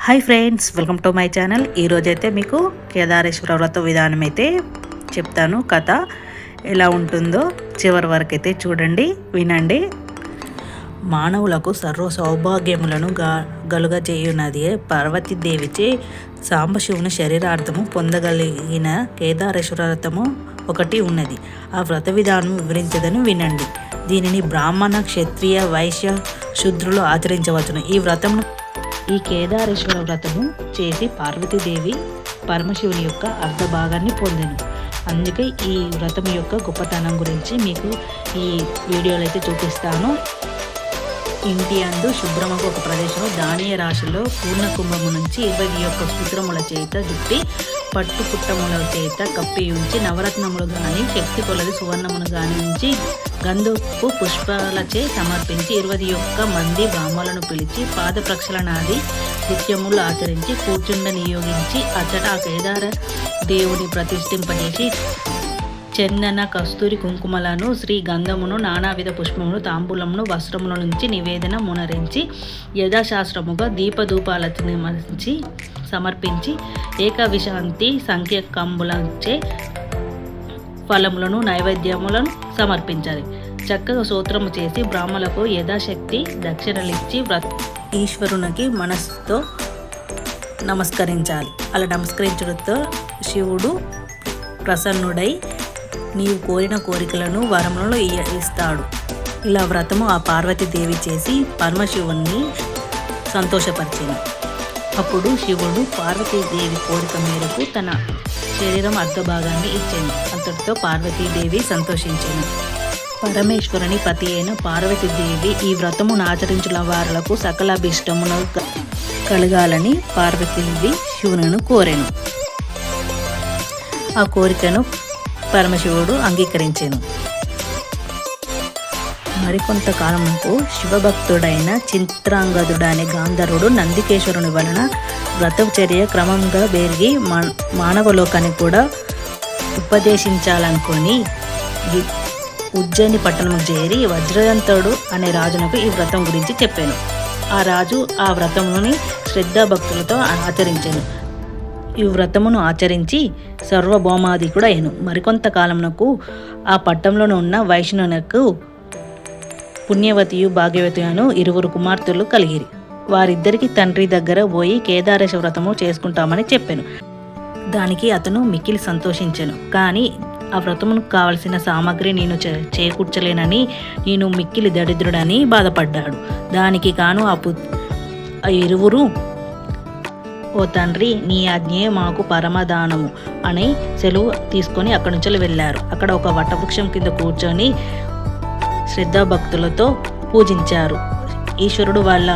Hi friends, welcome to my channel. ఈరోజైతే మీకు కేదారేశ్వర వ్రత విధానం అయితే చెప్తాను. కథ ఎలా ఉంటుందో చివరి వరకు అయితే చూడండి, వినండి. మానవులకు సర్వ సౌభాగ్యములను గలుగ చేయున్నది పార్వతీదేవిచే సాంబశివుని శరీరార్థము పొందగలిగిన కేదారేశ్వర వ్రతము ఒకటి ఉన్నది. ఆ వ్రత విధానం వివరించదని వినండి. దీనిని బ్రాహ్మణ, క్షత్రియ, వైశ్య, శూద్రులు ఆచరించవచ్చును. ఈ కేదారేశ్వర వ్రతము చేసి పార్వతీదేవి పరమశివుని యొక్క అర్ధభాగాన్ని పొందెను. అందుకే ఈ వ్రతం యొక్క గొప్పతనం గురించి మీకు ఈ వీడియోలో అయితే చూపిస్తాను. ఇంటి అందు శుభ్రమకు ఒక ప్రదేశంలో ధాన్య రాశిలో పూర్ణ కుంభము నుంచి 21 సూత్రముల చేత జుట్టి పట్టు పుట్టముల చేత కప్పి ఉంచి నవరత్నములు గాని శక్తి కొలది సువర్ణమును గాని ఉంచి గంధపు పుష్పాలచే సమర్పించి 21 మంది బ్రాహ్మణులను పిలిచి పాద ప్రక్షాళనాది నిత్యములు ఆచరించి కూర్చుండ నియోగించి అచ్చట ఆ కేదార దేవుని ప్రతిష్ఠింపజేసి చందన, కస్తూరి, కుంకుమలను, శ్రీ గంధమును, నానావిధ పుష్పమును, తాంబూలమును, వస్త్రముల నుంచి నివేదన మునరించి యథాశాస్త్రముగా దీపధూపాలచి సమర్పించి ఏకవిశాంతి సంఖ్యకంబులచే ఫలములను, నైవేద్యములను సమర్పించాలి. చక్కగా స్తోత్రము చేసి బ్రాహ్మణులకు యథాశక్తి దక్షిణలిచ్చి ఈశ్వరునికి మనస్సుతో నమస్కరించాలి. అలా నమస్కరించడంతో శివుడు ప్రసన్నుడై నీవు కోరిన కోరికలను, వరములను ఇస్తాడు. ఇలా వ్రతము ఆ పార్వతీదేవి చేసి పరమశివుణ్ణి సంతోషపరిచింది. అప్పుడు శివుడు పార్వతీదేవి కోరిక మేరకు తన శరీరం అర్ధభాగాన్ని ఇచ్చింది. అంతటితో పార్వతీదేవి సంతోషించింది. పరమేశ్వరుని పతి అయిన పార్వతీదేవి ఈ వ్రతమును ఆచరించిన వారులకు సకల అభిష్టమును కలగాలని పార్వతీదేవి శివుని కోరెను. ఆ కోరికను పరమశివుడు అంగీకరించెను. మరికొంతకాలముకు శివభక్తుడైన చిత్రాంగదుడు అనే గాంధర్వుడు నందికేశ్వరుని వలన వ్రతచర్య క్రమంగా పెరిగి మానవలోకానికి కూడా ఉపదేశించాలనుకొని ఉజ్జయిని పట్టణం చేరి వజ్రదంతుడు అనే రాజునకు ఈ వ్రతం గురించి చెప్పాను. ఆ రాజు ఆ వ్రతముని శ్రద్ధాభక్తులతో ఆచరించాను. ఈ వ్రతమును ఆచరించి సర్వభౌమాధికుడు అయ్యను. మరికొంతకాలమునకు ఆ పట్టణంలో ఉన్న వైష్ణవునకు పుణ్యవతియు భాగ్యవతియు 2 కుమార్తెలు కలిగిరి. వారిద్దరికి తండ్రి దగ్గర పోయి కేదారేశ్వర వ్రతము చేసుకుంటామని చెప్పాను. దానికి అతను మిక్కిలి సంతోషించాను. కానీ ఆ వ్రతమును కావలసిన సామాగ్రి నేను చేకూర్చలేనని, నేను మిక్కిలి దరిద్రుడని బాధపడ్డాడు. దానికి కాను ఆ 2 ఓ తండ్రి, నీ ఆజ్ఞే మాకు పరమదానము అని సెలవు తీసుకొని అక్కడి నుంచి వెళ్ళారు. అక్కడ ఒక వటవృక్షం కింద కూర్చొని శ్రద్ధాభక్తులతో పూజించారు. ఈశ్వరుడు వాళ్ళ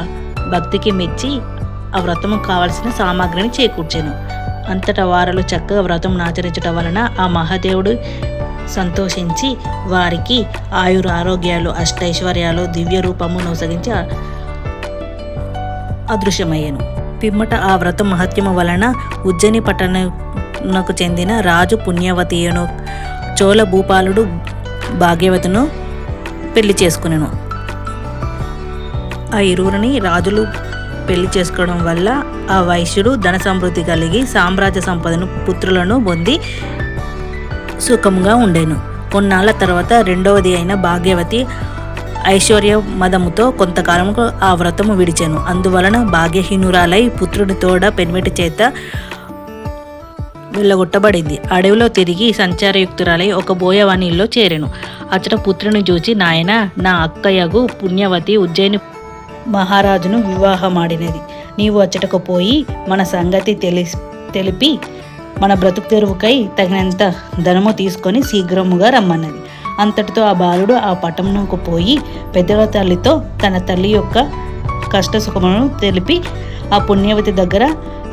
భక్తికి మెచ్చి ఆ వ్రతము కావలసిన సామాగ్రిని చేకూర్చాను. అంతటా వారిలో చక్కగా వ్రతం ఆచరించడం వలన ఆ మహాదేవుడు సంతోషించి వారికి ఆయుర ఆరోగ్యాలు, అష్టైశ్వర్యాలు, దివ్య రూపము నొసగించి అదృశ్యమయ్యాను. పిమ్మట ఆ వ్రతం మహత్యము వలన ఉజ్జయిని పట్టణకు చెందిన రాజు పుణ్యవతియును చోళ భూపాలుడు భాగ్యవతిను పెళ్లి చేసుకునేను. ఆ 2 రాజులు పెళ్లి చేసుకోవడం వల్ల ఆ వైశ్యుడు ధన సమృద్ధి కలిగి సామ్రాజ్య సంపదను, పుత్రులను పొంది సుఖంగా ఉండేను. కొన్నాళ్ళ తర్వాత రెండవది అయిన భాగ్యవతి ఐశ్వర్య మదముతో కొంతకాలం ఆ వ్రతము విడిచెను. అందువలన భాగ్యహీనురాలై పుత్రుడి తోడ పెనిమిటి చేత వెళ్ళగొట్టబడింది. అడవిలో తిరిగి సంచారయుక్తురాలై ఒక బోయవాణిలో చేరెను. అచ్చట పుత్రుని చూచి, నాయన, నా అక్కయ్యగు పుణ్యవతి ఉజ్జయిని మహారాజును వివాహమాడినది. నీవు అచ్చటకు పోయి మన సంగతి తెలిపి మన బ్రతుకు తెరువుకై తగినంత ధనము తీసుకొని శీఘ్రముగా రమ్మన్నది. అంతటితో ఆ బాలుడు ఆ పట్టణంకు పోయి పెద్దల తల్లితో తన తల్లి యొక్క కష్టసుఖములను తెలిపి ఆ పుణ్యవతి దగ్గర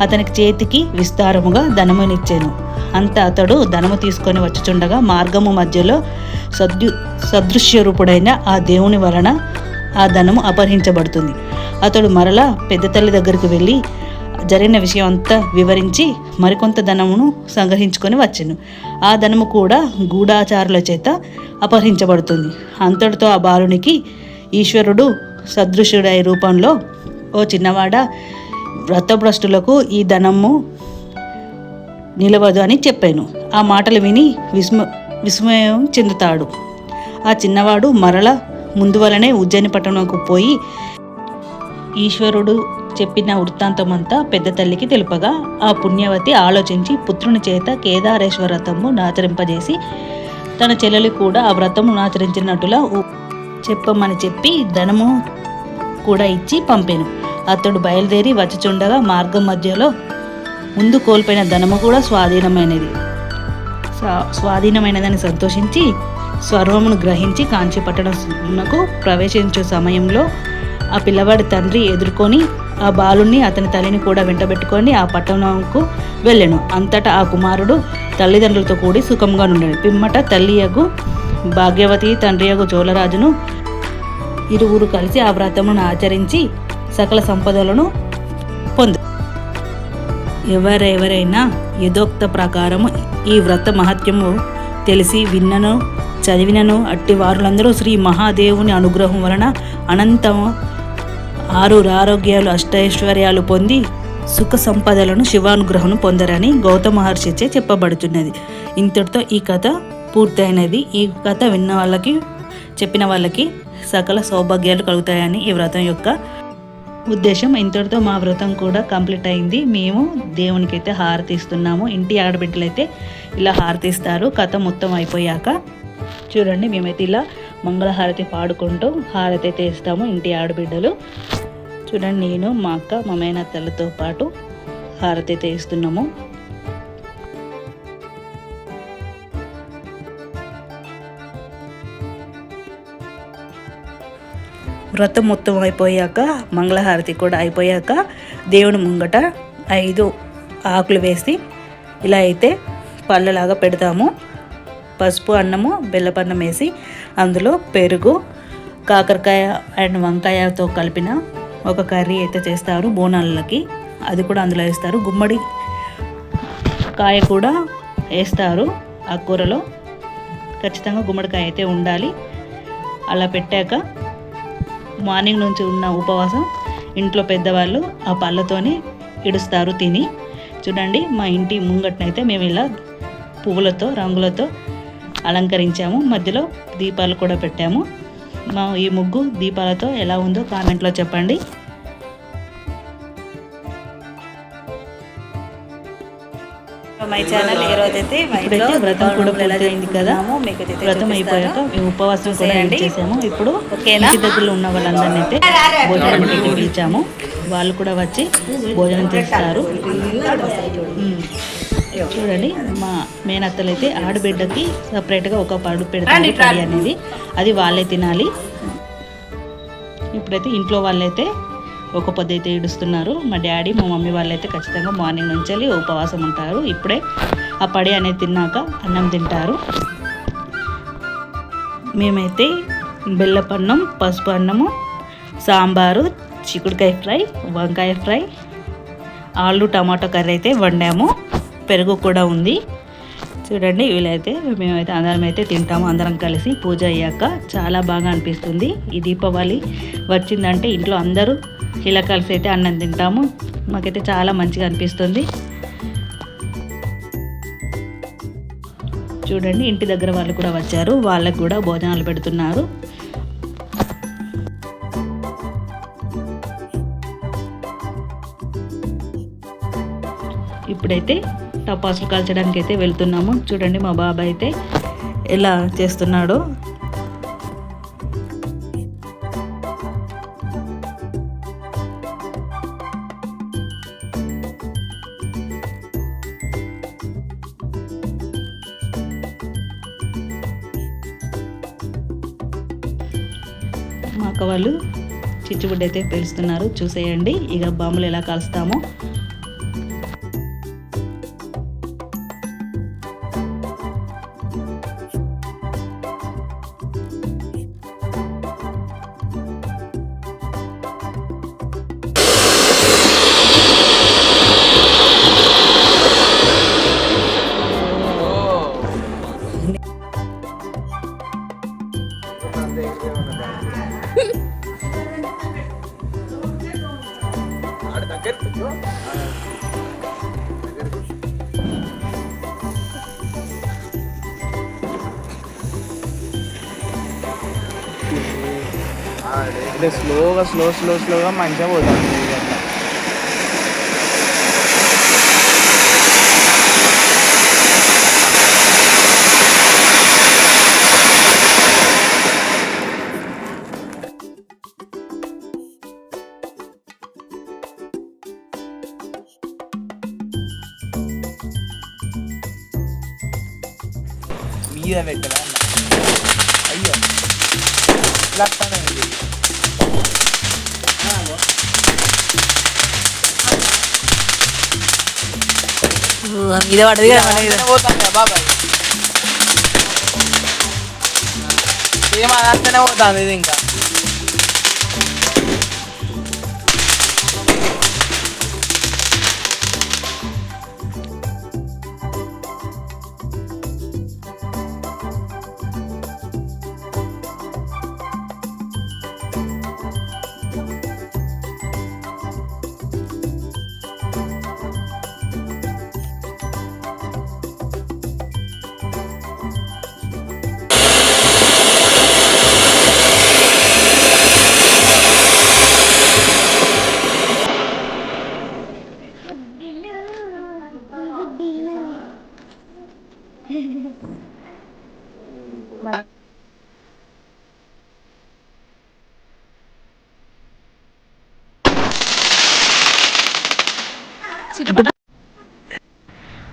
అతనికి చేతికి విస్తారముగా ధనమునిచ్చాను. అంత అతడు ధనము తీసుకొని వచ్చుచుండగా మార్గము మధ్యలో సదృశ్యరూపుడైన ఆ దేవుని వలన ఆ ధనము అపహరించబడుతుంది. అతడు మరలా పెద్ద తల్లి దగ్గరికి వెళ్ళి జరిగిన విషయం అంతా వివరించి మరికొంత ధనమును సంగ్రహించుకొని వచ్చెను. ఆ ధనము కూడా గూఢాచారుల చేత అపహరించబడుతుంది. అంతటితో ఆ బాలునికి ఈశ్వరుడు సదృశుడై రూపంలో, ఓ చిన్నవాడా, వ్రతభ్రష్టులకు ఈ ధనము నిలవదు అని చెప్పాను. ఆ మాటలు విని విస్మయం చెందుతాడు. ఆ చిన్నవాడు మరల ముందు వలనే ఉజ్జయిని పట్టణంకు పోయి ఈశ్వరుడు చెప్పిన వృత్తాంతమంతా పెద్ద తల్లికి తెలుపగా ఆ పుణ్యవతి ఆలోచించి పుత్రుని చేత కేదారేశ్వర వ్రతము ఆచరింపజేసి తన చెల్లెలు కూడా ఆ వ్రతము ఆచరించినట్టులా చెప్పమని చెప్పి ధనము కూడా ఇచ్చి పంపాను. అతడు బయలుదేరి వచ్చుచుండగా మార్గం మధ్యలో ముందు కోల్పోయిన ధనము కూడా స్వాధీనమైనదని సంతోషించి స్వర్వమును గ్రహించి కాంచీపట్టణమునకు ప్రవేశించే సమయంలో ఆ పిల్లవాడి తండ్రి ఎదుర్కొని ఆ బాలుని అతని తల్లిని కూడా వెంటబెట్టుకొని ఆ పట్టణంకు వెళ్ళాను. అంతటా ఆ కుమారుడు తల్లిదండ్రులతో కూడి సుఖంగా నుండాడు. పిమ్మట తల్లియగు భాగ్యవతి తండ్రియగు చోళరాజును ఇరువురు కలిసి ఆ వ్రతమును ఆచరించి సకల సంపదలను పొందు. ఎవరెవరైనా యథోక్త ప్రకారము ఈ వ్రత మహత్యము తెలిసి విన్నను చదివినను అట్టి వారులందరూ శ్రీ మహాదేవుని అనుగ్రహం వలన అనంతము ఆరోగ్యాలు అష్టైశ్వర్యాలు పొంది సుఖ సంపదలను శివానుగ్రహం పొందరని గౌతమ మహర్షిచే చెప్పబడుతున్నది. ఇంతటితో ఈ కథ పూర్తయినది. ఈ కథ విన్న వాళ్ళకి చెప్పిన వాళ్ళకి సకల సౌభాగ్యాలు కలుగుతాయని ఈ వ్రతం యొక్క ఉద్దేశం. ఇంతటితో మా వ్రతం కూడా కంప్లీట్ అయింది. మేము దేవునికైతే హారతి ఇస్తున్నాము. ఇంటి ఆడబిడ్డలైతే ఇలా హారతి ఇస్తారు. కథ మొత్తం అయిపోయాక చూడండి, మేమైతే ఇలా మంగళహారతి పాడుకుంటూ హారతి అయితే ఇస్తాము ఇంటి ఆడబిడ్డలు. చూడండి, నేను మా అక్క మా మేనత్తలతో పాటు హారతి అయితే ఇస్తున్నాము. వ్రతం మొత్తం అయిపోయాక మంగళహారతి కూడా అయిపోయాక దేవుని ముంగట 5 ఆకులు వేసి ఇలా అయితే పళ్ళలాగా పెడతాము. పసుపు అన్నము బెల్లపన్నం వేసి అందులో పెరుగు కాకరకాయ అండ్ వంకాయతో కలిపిన ఒక కర్రీ అయితే చేస్తారు బోనాలకి. అది కూడా అందులో వేస్తారు. గుమ్మడి కాయ కూడా వేస్తారు. ఆ కూరలో ఖచ్చితంగా గుమ్మడికాయ అయితే ఉండాలి. అలా పెట్టాక మార్నింగ్ నుంచి ఉన్న ఉపవాసం ఇంట్లో పెద్దవాళ్ళు ఆ పళ్ళతోని ఇడుస్తారు తిని. చూడండి, మా ఇంటి ముంగట్నైతే మేము ఇలా పువ్వులతో రంగులతో అలంకరించాము. మధ్యలో దీపాలు కూడా పెట్టాము. మా ఈ ముగ్గు దీపాలతో ఎలా ఉందో కామెంట్లో చెప్పండి. మై ఛానల్ ఈరోజైతే వ్రతం కూడా పూర్తయింది కదా. వ్రతం అయిపోయాక మేము ఉపవాసం కూడా చేసాము. ఇప్పుడు ఇంటి దగ్గరలో ఉన్న వాళ్ళందరినీ అయితే భోజనం పిలిచాము. వాళ్ళు కూడా వచ్చి భోజనం చేస్తారు. చూడండి, మా మేనత్తలు అయితే ఆడబిడ్డకి సపరేట్గా ఒక పడు పెడతారు కర్రీ అనేది. అది వాళ్ళే తినాలి. ఇప్పుడైతే ఇంట్లో వాళ్ళైతే ఒక పొద్దు అయితే ఇడుస్తున్నారు. మా డాడీ మా మమ్మీ వాళ్ళైతే ఖచ్చితంగా మార్నింగ్ నుంచి వెళ్ళి ఉపవాసం ఉంటారు. ఇప్పుడే ఆ పడి అనేది తిన్నాక అన్నం తింటారు. మేమైతే బెల్లపన్నం, పసుపు అన్నము, సాంబారు, చిక్కుడుకాయ ఫ్రై, వంకాయ ఫ్రై, ఆలు టమాటో కర్రీ అయితే వండాము. పెరుగు కూడా ఉంది. చూడండి, వీళ్ళైతే మేమైతే అందరం అయితే తింటాము. అందరం కలిసి పూజ అయ్యాక చాలా బాగా అనిపిస్తుంది. ఈ దీపావళి వచ్చిందంటే ఇంట్లో అందరూ ఇలా కలిసి అయితే అన్నం తింటాము. మాకైతే చాలా మంచిగా అనిపిస్తుంది. చూడండి, ఇంటి దగ్గర వాళ్ళు కూడా వచ్చారు. వాళ్ళకు కూడా భోజనాలు పెడుతున్నారు. ఇప్పుడైతే టపాసులు కాల్చడానికి అయితే వెళ్తున్నాము. చూడండి, మా బాబాయ్ అయితే ఎలా చేస్తున్నాడో. మా అక్క వాళ్ళు చిచ్చుబుడ్డ అయితే పేలుస్తున్నారు. చూసేయండి ఇక బాంబులు ఎలా కాల్స్తామో. అంటే స్లోగా మంచిగా పోతాం. మీద పెట్టరా అయ్యో ఇలా మీద పడది పోతాను బాబాయ్. సేమ్ అదంతానే పోతుంది ఇది ఇంకా.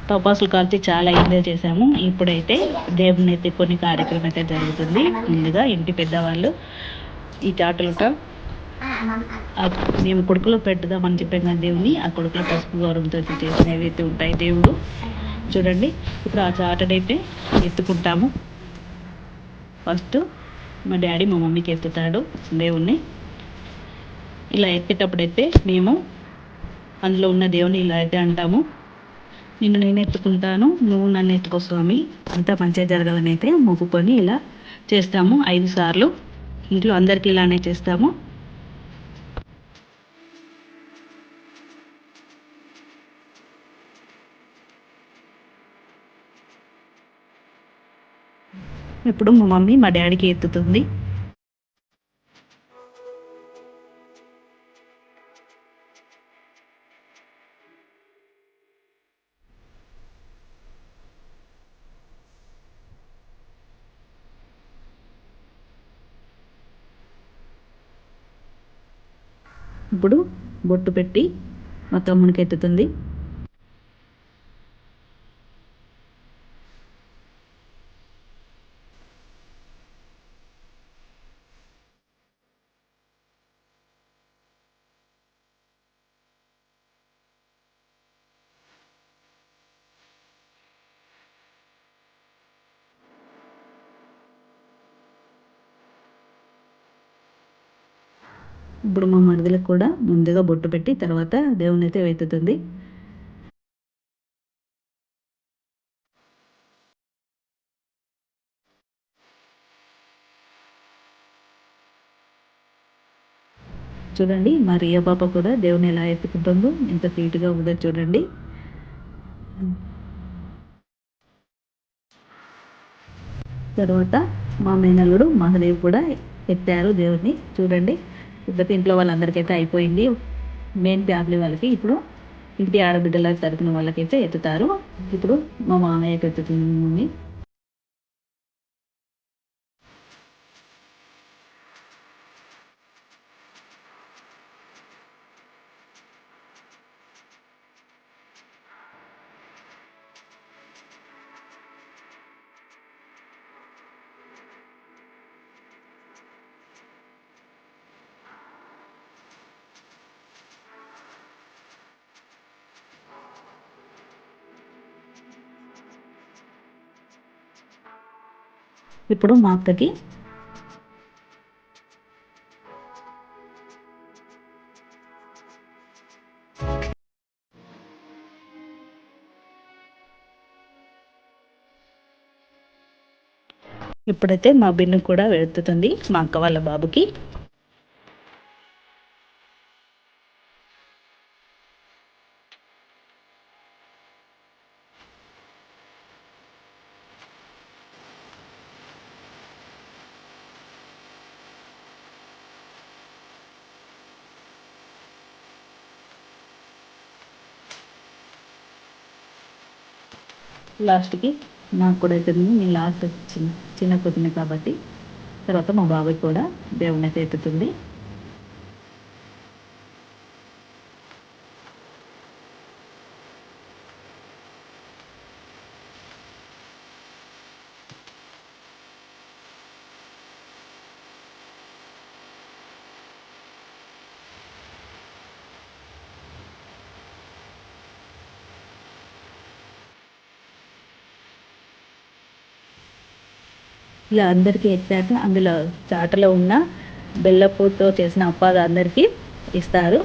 టపాసులు కాల్చి చాలా ఎంజాయ్ చేసాము. ఇప్పుడైతే దేవుని అయితే కొన్ని కార్యక్రమం అయితే జరుగుతుంది. ముందుగా ఇంటి పెద్దవాళ్ళు ఈ చాటలుట మేము కొడుకులో పెట్టుదామని చెప్పాం కానీ దేవుని ఆ కొడుకులో పసుపు గౌరవంతో చేసిన ఏవైతే ఉంటాయి దేవుడు చూడండి. ఇప్పుడు ఆ చాటనైతే ఎత్తుకుంటాము. ఫస్ట్ మా డాడీ మా మమ్మీకి ఎత్తుతాడు దేవుణ్ణి. ఇలా ఎత్తేటప్పుడైతే మేము అందులో ఉన్న దేవుని ఇలా అయితే అంటాము, నిన్ను నేను ఎత్తుకుంటాను, నువ్వు నన్ను ఎత్తుకో స్వామి, అంతా మంచిగా జరగాలని అయితే మొక్కుకొని ఇలా చేస్తాము 5 సార్లు. ఇంట్లో అందరికీ ఇలానే చేస్తాము. ఇప్పుడు మా మమ్మీ మా డాడీకి ఎత్తుతుంది. ఇప్పుడు బొట్టు పెట్టి మా తమ్మునికి ఎత్తుతుంది. ఇప్పుడు మా మరిదిలకు కూడా ముందుగా బొట్టు పెట్టి తర్వాత దేవుని అయితే ఎత్తుతుంది. చూడండి మా రియా పాప కూడా దేవుని ఎలా ఎత్తుకుంటుందో, ఎంత క్యూట్గా ఉందో చూడండి. తర్వాత మా మేనల్లుడు మహాదేవ్ కూడా ఎత్తారు దేవుడిని. చూడండి ఇద్దరు ఇంట్లో వాళ్ళందరికైతే అయిపోయింది. మెయిన్ ఫ్యామిలీ వాళ్ళకి ఇప్పుడు ఇంటి ఆడబిడ్డల తరపున వాళ్ళకైతే ఎత్తుతారు. ఇప్పుడు మా మామయ్యకి ఎత్తుతుంది. ఇప్పుడు మా అక్కకి ఇప్పుడైతే మా బిన్ను కూడా వెళ్తుంది మా అక్క వాళ్ళ బాబుకి. లాస్ట్కి నాకు కూడా అవుతుంది, నేను లాస్ట్ చిన్న చిన్న కుదిరిన కాబట్టి తర్వాత మా బాబాయ్ కూడా దేవుని అయితే ఎత్తుతుంది. ఇలా అందరికీ ఎత్తాక అందులో చాటలో ఉన్న బెల్లపూతో చేసిన అప్పాలు అందరికీ ఇస్తారు.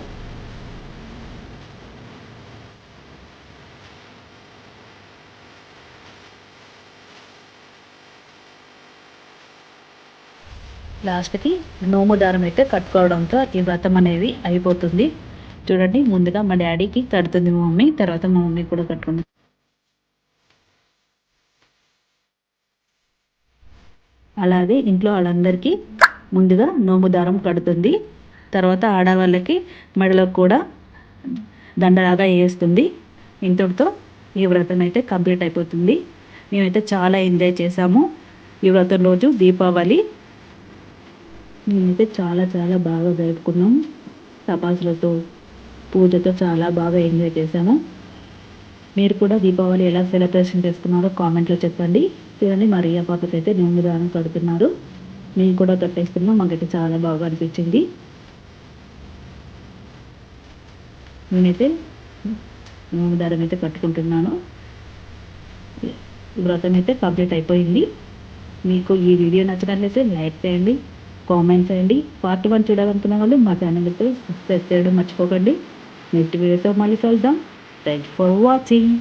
లాస్ట్కి నోము దారం అయితే కట్టుకోవడంతో ఈ వ్రతం అనేది అయిపోతుంది. చూడండి, ముందుగా మా డాడీకి కడుతుంది మా మమ్మీ, తర్వాత మా మమ్మీ కూడా కట్టుకుంది. అలాగే ఇంట్లో వాళ్ళందరికీ ముందుగా నోము దారం కడుతుంది. తర్వాత ఆడవాళ్ళకి మెడలో కూడా దండలాగా వేస్తుంది. ఇంతటితో ఈ వ్రతం అయితే కంప్లీట్ అయిపోతుంది. మేమైతే చాలా ఎంజాయ్ చేసాము ఈ వ్రతం రోజు, దీపావళి మేమైతే చాలా చాలా బాగా జరుపుకున్నాం. టపాసులతో, పూజతో చాలా బాగా ఎంజాయ్ చేసాము. మీరు కూడా దీపావళి ఎలా సెలబ్రేషన్ చేసుకున్నారో కామెంట్లో చెప్పండి. చూడండి, మా రియా పాపకి అయితే నోము దారం కడుతున్నారు. మేము కూడా కట్టేస్తున్నాం. మాకైతే చాలా బాగా అనిపించింది. నేనైతే నోము దారం అయితే కట్టుకుంటున్నాను. వ్రతం అయితే కంప్లీట్ అయిపోయింది. మీకు ఈ వీడియో నచ్చినట్లయితే లైక్ చేయండి, కామెంట్ చేయండి. పార్ట్ 1 చూడాలనుకున్న వాళ్ళు మా ఛానల్ అయితే సబ్స్క్రైబ్ చేయడం మర్చిపోకండి. నెక్స్ట్ వీడియోతో మళ్ళీ కలుద్దాం. Thank you for watching.